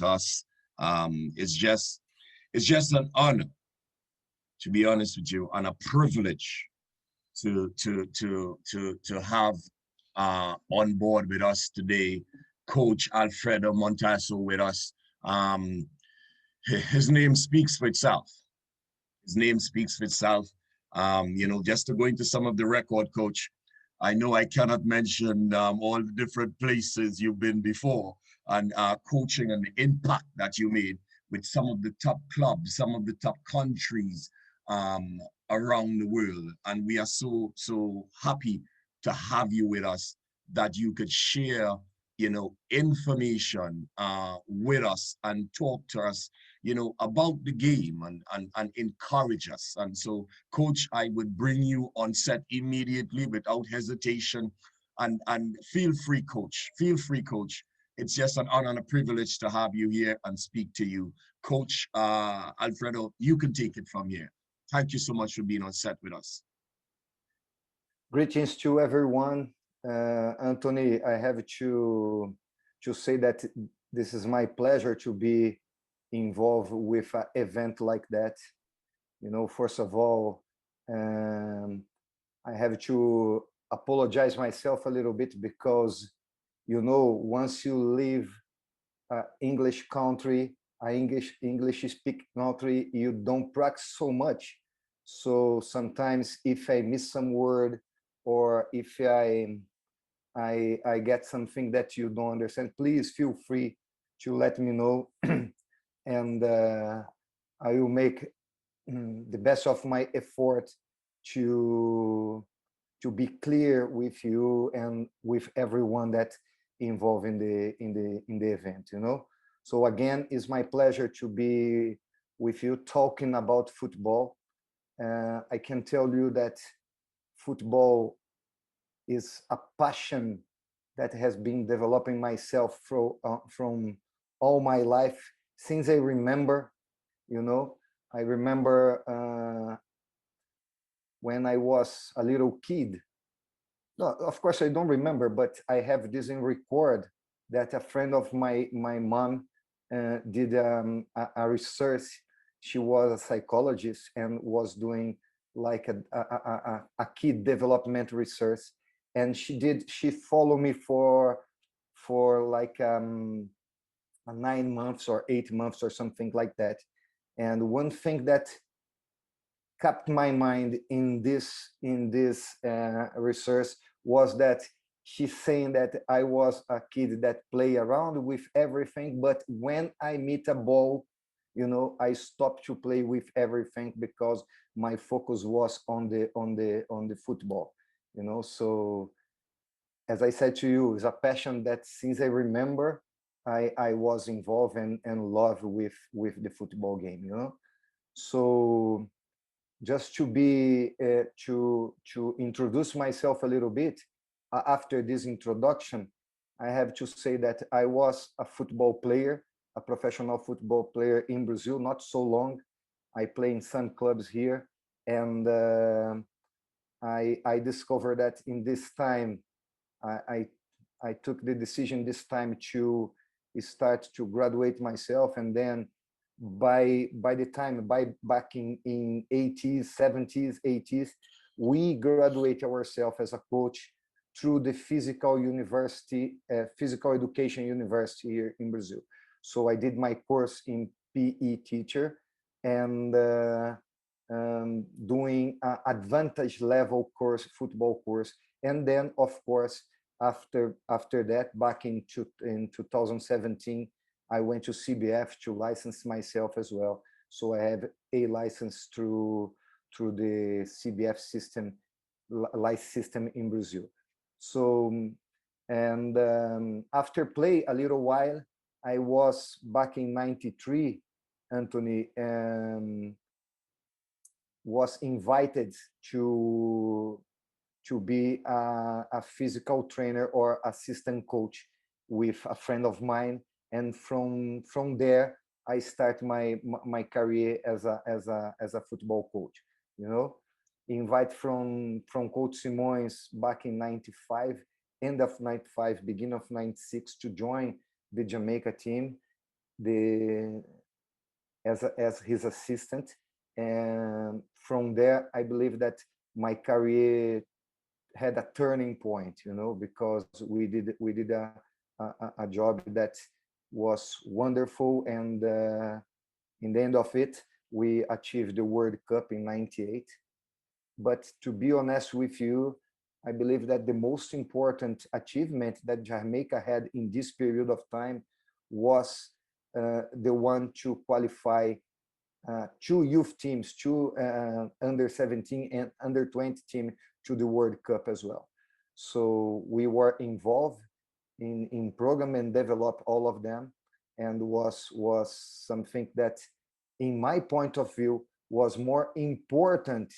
with us. It's just an honor, to be honest with you, and a privilege to have on board with us today, Coach Alfredo Montesso with us. Um, his name speaks for itself. His name speaks for itself. Just to go into some of the record, Coach, I know I cannot mention all the different places you've been before and coaching and the impact that you made with some of the top clubs, some of the top countries um, around the world. And we are so happy to have you with us that you could share, information with us and talk to us, about the game and encourage us. And so, Coach, I would bring you on set immediately without hesitation. And feel free, Coach. Feel free, Coach. It's just an honor and a privilege to have you here and speak to you. Coach Alfredo, you can take it from here. Thank you so much for being on set with us. Greetings to everyone. Anthony, I have to say that this is my pleasure to be involved with an event like that. First of all, I have to apologize myself a little bit because, once you leave an English country, an English speak country, you don't practice so much. So sometimes if I miss some word or if I get something that you don't understand, please feel free to let me know, and I will make the best of my effort to be clear with you and with everyone that involved in the event. So again, it's my pleasure to be with you talking about football. I can tell you that football is a passion that has been developing myself from all my life since I remember. I remember when I was a little kid. No, of course I don't remember, but I have this in record that a friend of my mom did a research. She was a psychologist and was doing like a kid development research, and she followed me for like 9 months or 8 months or something like that. And one thing that kept my mind in this research was that she's saying that I was a kid that play around with everything, but when I meet a ball, I stopped to play with everything because my focus was on the football. So as I said to you, it's a passion that since I remember, I was involved and love with the football game. So just to be to introduce myself a little bit, after this introduction, I have to say that I was a football player, a professional football player in Brazil, not so long. I play in some clubs here, and I discovered that in this time, I took the decision this time to start to graduate myself, and then by the time back in 80s, 70s, 80s, we graduate ourselves as a coach through the physical education university here in Brazil. So I did my course in PE teacher, and doing an advantage level course, football course. And then of course, after that, back in 2017, I went to CBF to license myself as well. So I have a license through the CBF system, license system in Brazil. So, and after play a little while, I was back in '93, Anthony, was invited to be a physical trainer or assistant coach with a friend of mine, and from there I start my career as a football coach. Invite from Coach Simões back in '95, end of '95, beginning of '96, to join the Jamaica team. the as his assistant. And from there, I believe that my career had a turning point, because we did a job that was wonderful, and in the end of it, we achieved the World Cup in '98. But to be honest with you, I believe that the most important achievement that Jamaica had in this period of time was the one to qualify two youth teams, two under 17 and under 20 team to the World Cup as well. So we were involved in program and develop all of them, and was something that, in my point of view, was more important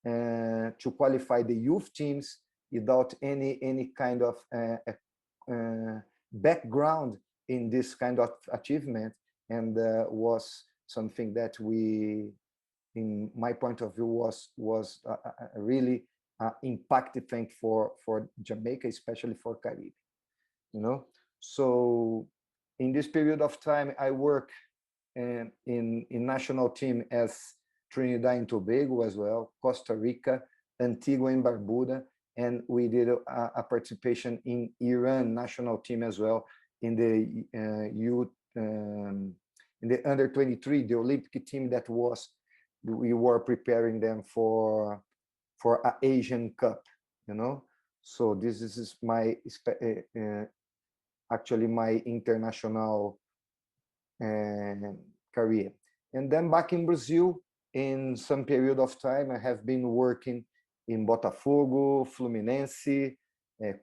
to qualify the youth teams without any kind of background in this kind of achievement, and was something that we, in my point of view, was a really impactful thing for Jamaica, especially for Caribbean. So in this period of time, I work in national team as Trinidad and Tobago as well, Costa Rica, Antigua and Barbuda, and we did a participation in Iran national team as well, in the youth, in the under 23, the Olympic team that we were preparing them for an Asian Cup. So this is my actually my international career. And then back in Brazil, in some period of time, I have been working in Botafogo, Fluminense,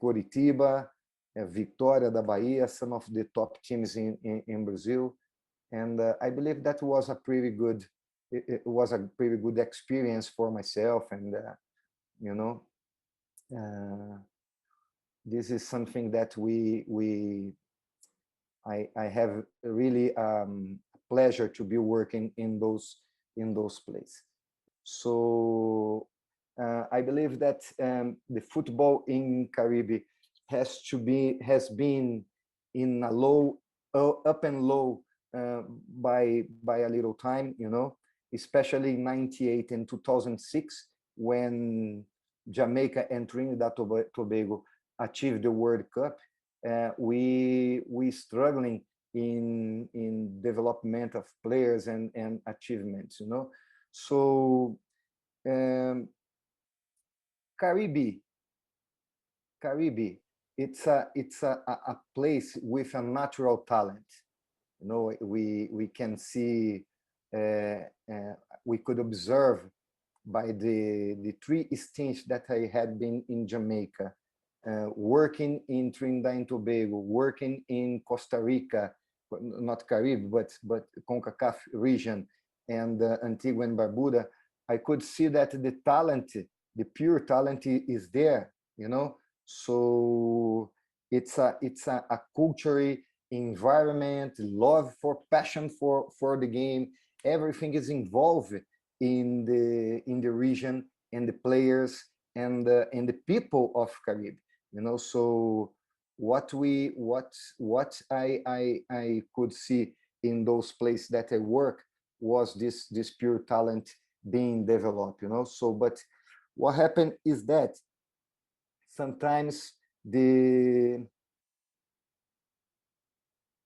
Coritiba, Vitória da Bahia, some of the top teams in Brazil. And I believe that was a pretty good, it was a pretty good experience for myself. And, this is something that I have really pleasure to be working in those places. So I believe that the football in Caribbean has been in a low, up and low by a little time, especially in '98 and 2006, when Jamaica and Trinidad Tobago achieved the World Cup. We struggling in development of players and achievements. So Caribbean, it's a place with a natural talent. We can see, we could observe by the 3 stints that I had been in Jamaica, working in Trinidad and Tobago, working in Costa Rica, not Caribbean, but CONCACAF region, and Antigua and Barbuda. I could see that the talent, the pure talent, is there. So it's a cultural environment, love for, passion for the game. Everything is involved in the region, and the players and the people of Caribbean. So what I could see in those places that I work was this pure talent being developed. So, but what happened is that sometimes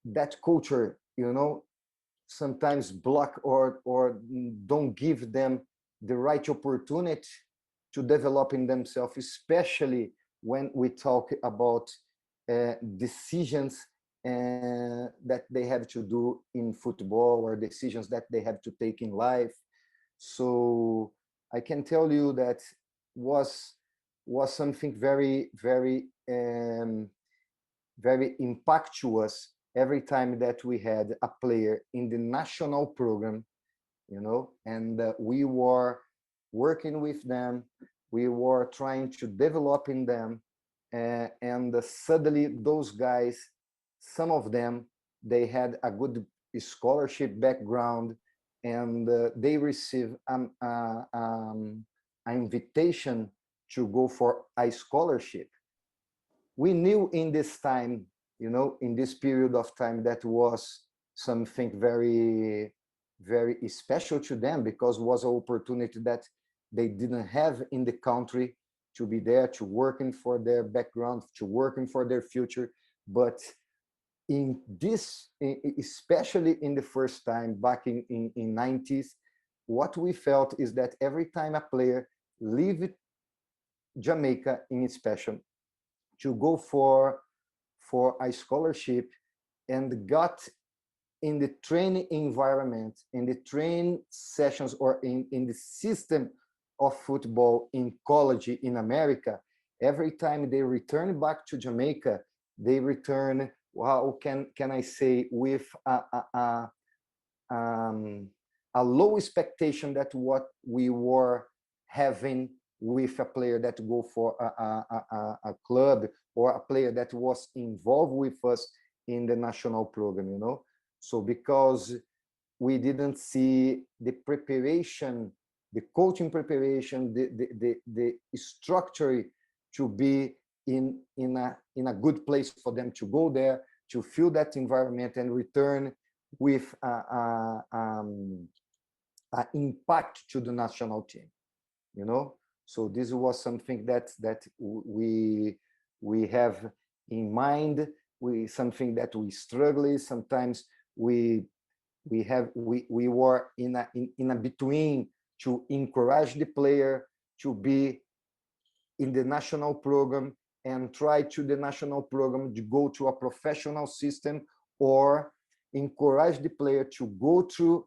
that culture, sometimes block or don't give them the right opportunity to develop in themselves, especially when we talk about decisions that they have to do in football, or decisions that they have to take in life. So I can tell you that was something very, very, very impactful every time that we had a player in the national program, and we were working with them, we were trying to develop in them, and suddenly those guys, some of them, they had a good scholarship background, and they received an invitation to go for a scholarship. We knew in this time, in this period of time, that was something very, very special to them, because it was an opportunity that they didn't have in the country, to be there, to working for their background, to working for their future. But in this, especially in the first time back in 90s, what we felt is that every time a player leave Jamaica in special to go for a scholarship and got in the training environment, in the training sessions, or in the system of football in college in America, every time they return back to Jamaica, they return, how can I say, with a low expectation that what we were having with a player that go for a club, or a player that was involved with us in the national program, you know. So because we didn't see the preparation, the coaching preparation, the structure to be in a good place for them to go there, to feel that environment and return with a impact to the national team, you know. So this was something that we have in mind. Something that we struggle. Sometimes we were in a between, to encourage the player to be in the national program and try to the national program to go to a professional system, or encourage the player to go through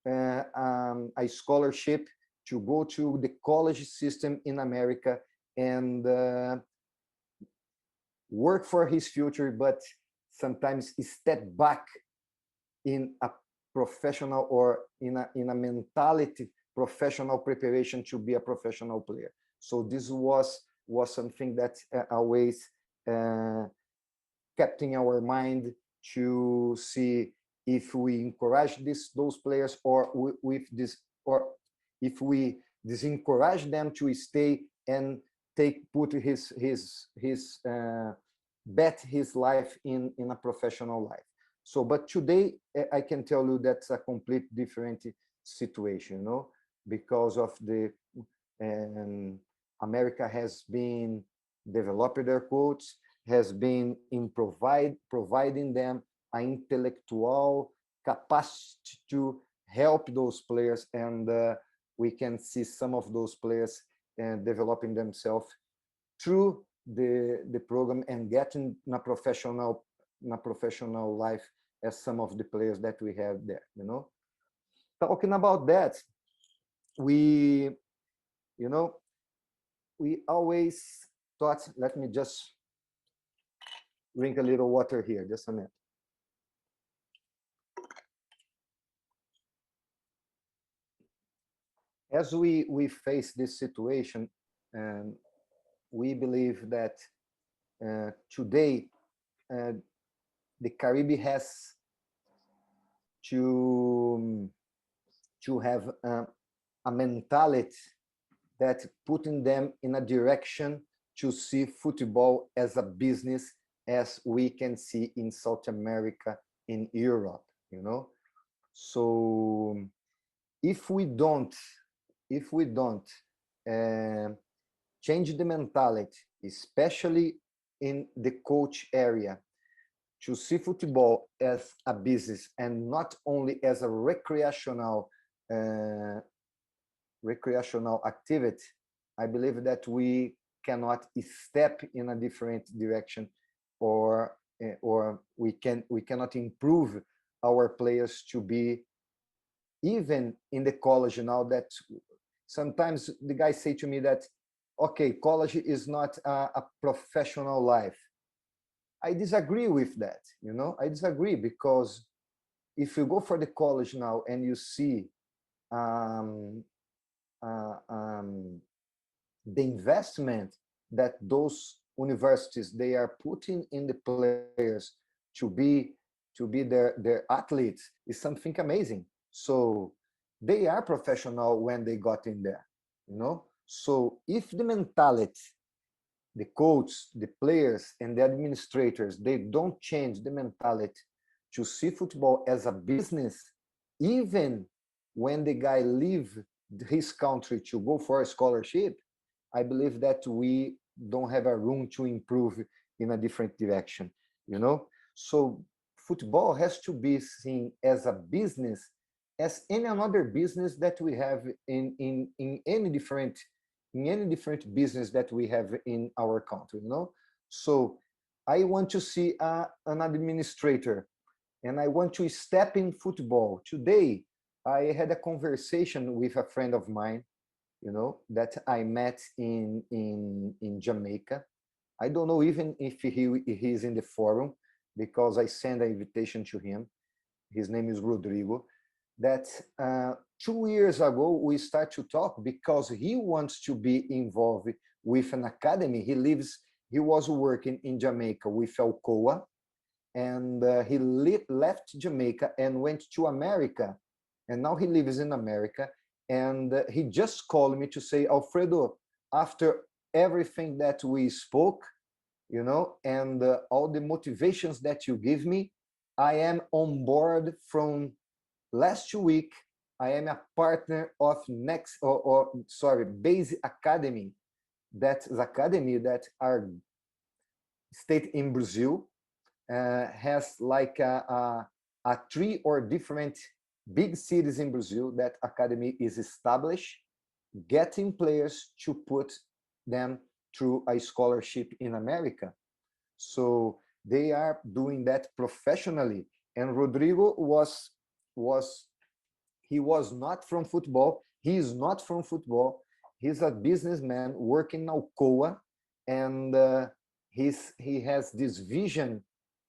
a scholarship, to go to the college system in America and work for his future, but sometimes step back in a professional, or in a mentality professional preparation to be a professional player. So this was something that always kept in our mind, to see if we encourage those players, or with this, or if we disencourage them to stay and put his bet his life in a professional life. So, but today I can tell you that's a complete different situation, you know, because of the America has been developing their coach, has been in providing them an intellectual capacity to help those players, and we can see some of those players developing themselves through the program and getting a professional life, as some of the players that we have there, you know. Talking about that, we, you know, we always thought, let me just drink a little water here, just a minute. As we face this situation, we believe that today the Caribbean has to have a mentality that putting them in a direction to see football as a business, as we can see in South America, in Europe, you know. So if we don't uh, change the mentality, especially in the coach area, to see football as a business and not only as a recreational activity, I believe that we cannot step in a different direction, or we cannot improve our players to be even in the college now. That sometimes the guys say to me that, okay, college is not a professional life. I disagree with that, you know. I disagree, because if you go for the college now and you see um, the investment that those universities they are putting in the players to be their athletes, is something amazing. So they are professional when they got in there, you know. So if the mentality, the coach, the players, and the administrators, they don't change the mentality to see football as a business, even when the guy leave his country to go for a scholarship, I believe that we don't have a room to improve in a different direction, you know? So football has to be seen as a business, as any another business that we have in any different business that we have in our country, you know? So I want to see an administrator, and I want to step in football. Today, I had a conversation with a friend of mine, you know, that I met in Jamaica. I don't know even if he's in the forum, because I sent an invitation to him. His name is Rodrigo. That 2 years ago we start to talk because he wants to be involved with an academy. He was working in Jamaica with Alcoa, and he left Jamaica and went to America, and now he lives in America. And he just called me to say, Alfredo, after everything that we spoke, you know, and all the motivations that you give me, I am on board from last week. I am a partner of Base Academy. That is academy that are state in Brazil, has like a three or different big cities in Brazil that academy is established, getting players to put them through a scholarship in America. So they are doing that professionally. And Rodrigo was he was not from football. He is not from football. He's a businessman working in Alcoa, and he has this vision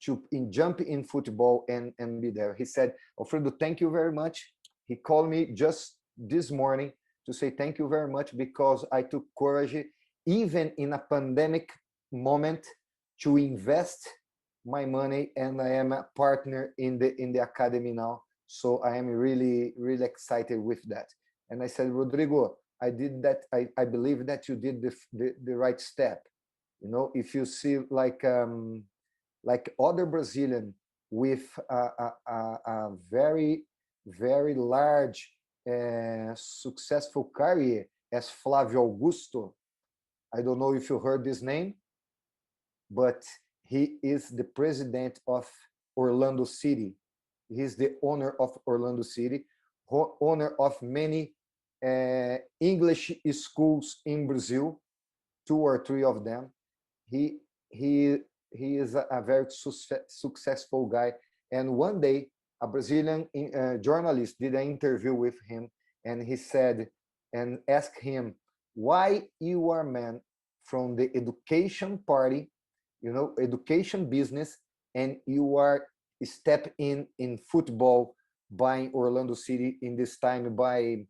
to jump in football and be there. He said, Alfredo, thank you very much. He called me just this morning to say thank you very much, because I took courage, even in a pandemic moment, to invest my money, and I am a partner in the academy now. So I am really, really excited with that. And I said, Rodrigo, I did that. I believe that you did the right step. You know, if you see like other Brazilian with a very, very large, successful career as Flávio Augusto. I don't know if you heard this name, but he is the president of Orlando City. He's the owner of Orlando City, owner of many English schools in Brazil, two or three of them. He he he is a very successful guy. And one day, a Brazilian journalist did an interview with him, and he said and asked him, "Why you are man from the education party, you know, education business, and you are step in football, buying Orlando City in this time by,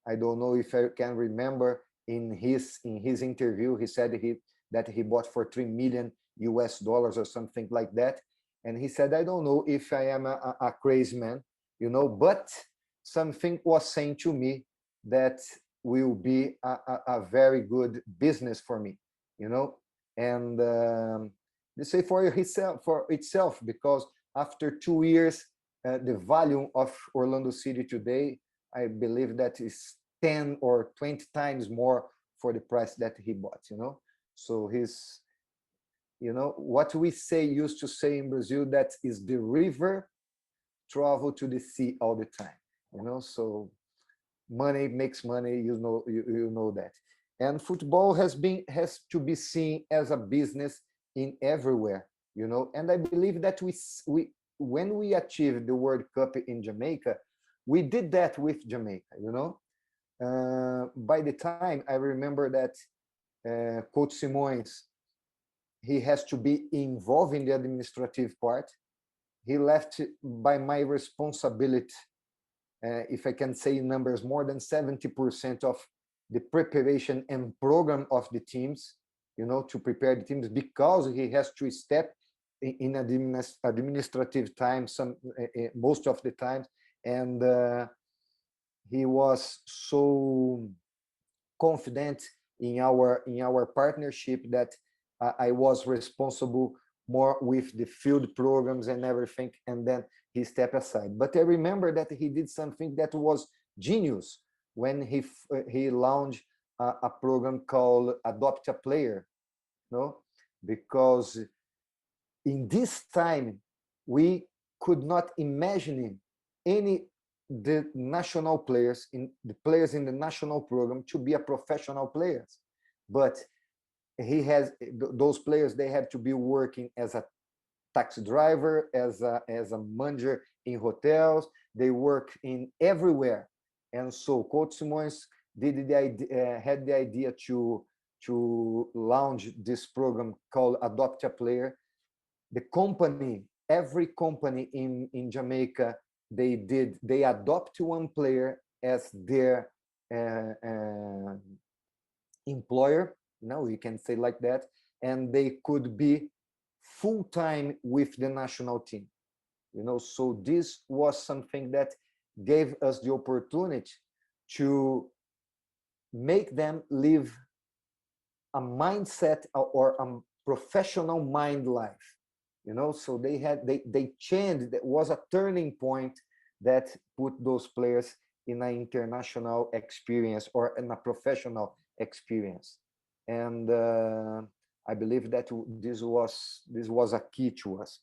I don't know if I can remember, in his interview he said that he bought for 3 million US dollars or something like that." And he said, I don't know if I am a crazy man, you know, but something was saying to me that will be a very good business for me, you know. And they say for itself, because after 2 years, the value of Orlando City today, I believe that is 10 or 20 times more for the price that he bought, you know. So he's, you know, what we say used to say in Brazil, that is the river travel to the sea all the time, you know. So money makes money, you know that. And football has to be seen as a business in everywhere, you know. And I believe that we when we achieved the World Cup in Jamaica, we did that with Jamaica, you know. By the time, I remember that Coach Simões, he has to be involved in the administrative part. He left by my responsibility, if I can say numbers, more than 70% of the preparation and program of the teams, you know, to prepare the teams, because he has to step in administrative time most of the times. And he was so confident in our partnership that I was responsible more with the field programs and everything, and then he stepped aside. But I remember that he did something that was genius when he launched a program called Adopt a Player, no? Because in this time we could not imagine any the national players in the national program to be a professional players, but he has those players, they have to be working as a taxi driver, as a manager in hotels, they work in everywhere. And so Coach Simões had the idea to launch this program called Adopt a Player. The company, every company in Jamaica, they adopt one player as their employer, you can say like that, and they could be full-time with the national team. So this was something that gave us the opportunity to make them live a mindset or a professional mind life. So they changed. That was a turning point that put those players in an international experience or in a professional experience. And I believe that this was a key to us.